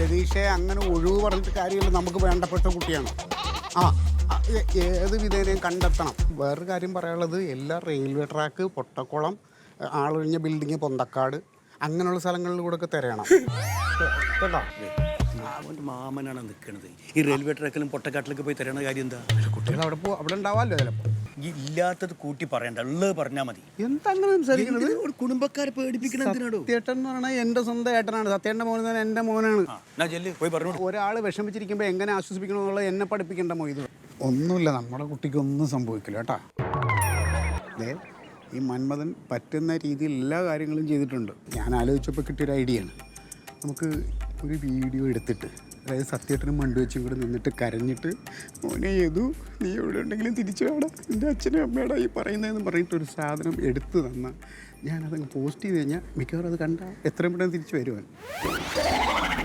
രതീഷെ അങ്ങനെ ഒഴിവ് പറഞ്ഞിട്ട് കാര്യമില്ല, നമുക്ക് വേണ്ടപ്പെട്ട കുട്ടിയാണ്. ഏത് വിധേനയും കണ്ടെത്തണം. വേറൊരു കാര്യം പറയാനുള്ളത്, എല്ലാ റെയിൽവേ ട്രാക്ക്, പൊട്ടക്കുളം, ആളൊഴിഞ്ഞ ബിൽഡിങ്, പൊന്തക്കാട് അങ്ങനെയുള്ള സ്ഥലങ്ങളിൽ കൂടെ ഒക്കെ തിരയണം കേട്ടോ. അവൻ്റെ മാമനാണ് നിൽക്കണത്. ഈ റെയിൽവേ ട്രാക്കിലും പൊട്ടക്കാട്ടിലൊക്കെ പോയി തരണ കാര്യം എന്താ? കുട്ടികൾ അവിടെ ഉണ്ടാവാമല്ലോ ചിലപ്പോൾ. ഈ ഇല്ലാത്തത് കൂട്ടി പറയണ്ട, ഉള്ളത് പറഞ്ഞാൽ മതി. എന്താ അങ്ങനെ സംസാരിക്കുന്നത്? ഒരു കുടുംബക്കാരെ പേടിപ്പിക്കണം എന്തിനാടോ? സത്യേട്ടൻ എന്ന് പറഞ്ഞാൽ എൻ്റെ സ്വന്തം ഏട്ടനാണ്. സത്യേട്ടൻ്റെ മോൻ തന്നെ എൻ്റെ മോനാണ്. പോയി പറഞ്ഞു. ഒരാൾ വിഷമിച്ചിരിക്കുമ്പോൾ എങ്ങനെ ആശ്വസിപ്പിക്കണമെന്നുള്ളത് എന്നെ പഠിപ്പിക്കേണ്ട മൊയ്ത്. ഒന്നുമില്ല, നമ്മുടെ കുട്ടിക്ക് ഒന്നും സംഭവിക്കില്ല കേട്ടോ. ഈ മന്മഥൻ പറ്റുന്ന രീതിയിൽ എല്ലാ കാര്യങ്ങളും ചെയ്തിട്ടുണ്ട്. ഞാൻ ആലോചിച്ചപ്പോൾ കിട്ടിയൊരു ഐഡിയയാണ്. നമുക്ക് ഒരു വീഡിയോ എടുത്തിട്ട്, അതായത് സത്യേട്ടനും മണ്ടു വെച്ചും കൂടെ നിന്നിട്ട് കരഞ്ഞിട്ട്, മോനെ ഏതു നീ എവിടെ ഉണ്ടെങ്കിലും തിരിച്ചു വേണം, എൻ്റെ അച്ഛനും അമ്മയുടെ ഈ പറയുന്നതെന്ന് പറഞ്ഞിട്ടൊരു സാധനം എടുത്തു തന്നാൽ ഞാനതങ്ങ് പോസ്റ്റ് ചെയ്ത് കഴിഞ്ഞാൽ മിക്കവാറും അത് കണ്ടാൽ എത്രയും പെട്ടെന്ന് തിരിച്ചു വരുവാൻ.